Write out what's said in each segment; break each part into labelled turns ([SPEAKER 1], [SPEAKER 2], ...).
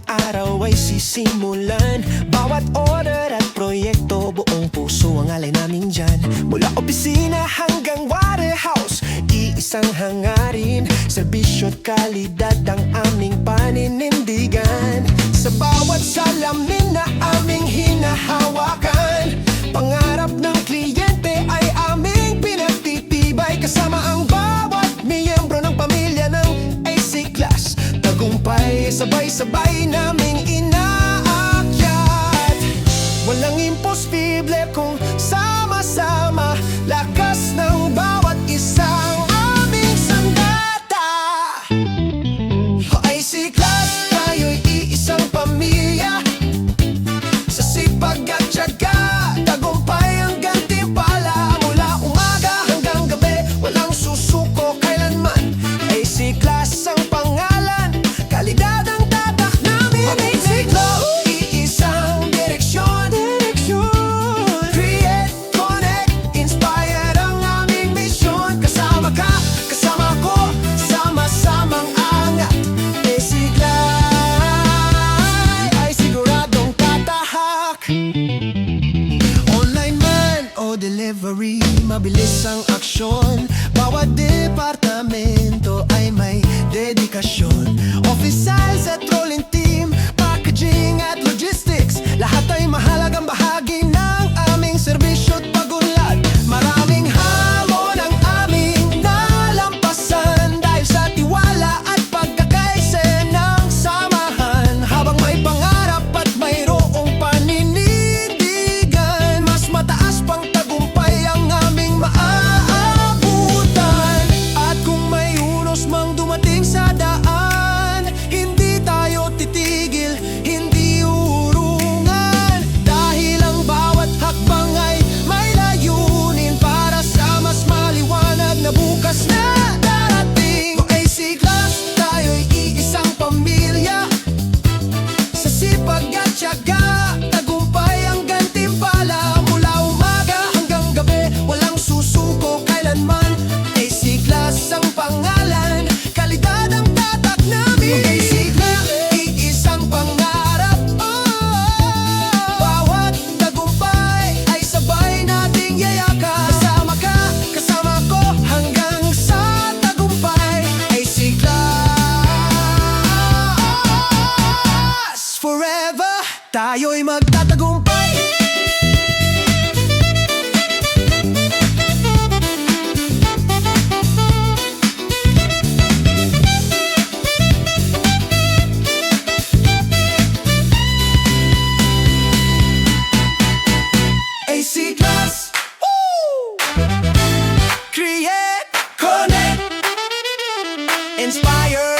[SPEAKER 1] araw ay sisimulan. Bawat order at proyekto, buong puso ang alay namin dyan. Mula opisina hanggang warehouse, iisang hangarin. Serbisyo at kalidad ang aming paninindigan. Sa bawat salamin na aming hinahawakan, pangarap ng kliyente ay aming pinagtitibay. Kasama ang bawat miyembro ng pamilya ng AC Class, tagumpay sabay-sabay naming inaakyat. Walang imposible kung sama-sama, lakas ng bawat isang aming sandata. AC Class, tayo'y iisang pamilya. Sa sipag at tiyaga, tagumpay ang gantimpala. Mula umaga hanggang gabi, walang susuko kailanman. AC Class ang pangalan, kalidad ang tatak namin. AC Class, iisang direksyon. Create, connect, inspire ang aming misyon. Kasama ka, kasama ko, sama-samang angat. AC Class ay siguradong tatahak. Online man o delivery, mabilis ang aksyon. Bawat departamento ay may dedikasyon. Officials at rolling team, packaging at logistics, lahat ay mahalagang bahagi ng aming serbisyo at pagunlad. Maraming hamon ang aming nalampasan dahil sa tiwala at pagkakaisa ng samahan. Habang may pangarap at mayroong paninindigan, mas mataas pang tagumpay ang aming maaabutan. At kung may unos mang dumating sa daan, hindi tayo titigil, hindi urungan. Dahil ang bawat hakbang ay may layunin para sa mas maliwanag na bukas na darating. O AC Class, tayo'y iisang pamilya. Sa sipag at tiyaga, tagumpay ang gantimpala. Mula umaga hanggang gabi, walang susuko kailanman. AC Class ang pangalan, kalidad ang tatak namin. AC Class, iisang pangarap. Bawat tagumpay ay sabay nating yayakap. Kasama ka, kasama ko, hanggang sa tagumpay. AC Class, forever tayo'y magtatagumpay. AC Class, woo! Create, connect, inspire,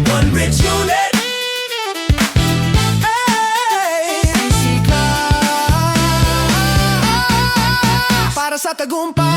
[SPEAKER 1] one rich unit. Hey, AC Class, para sa tagumpay.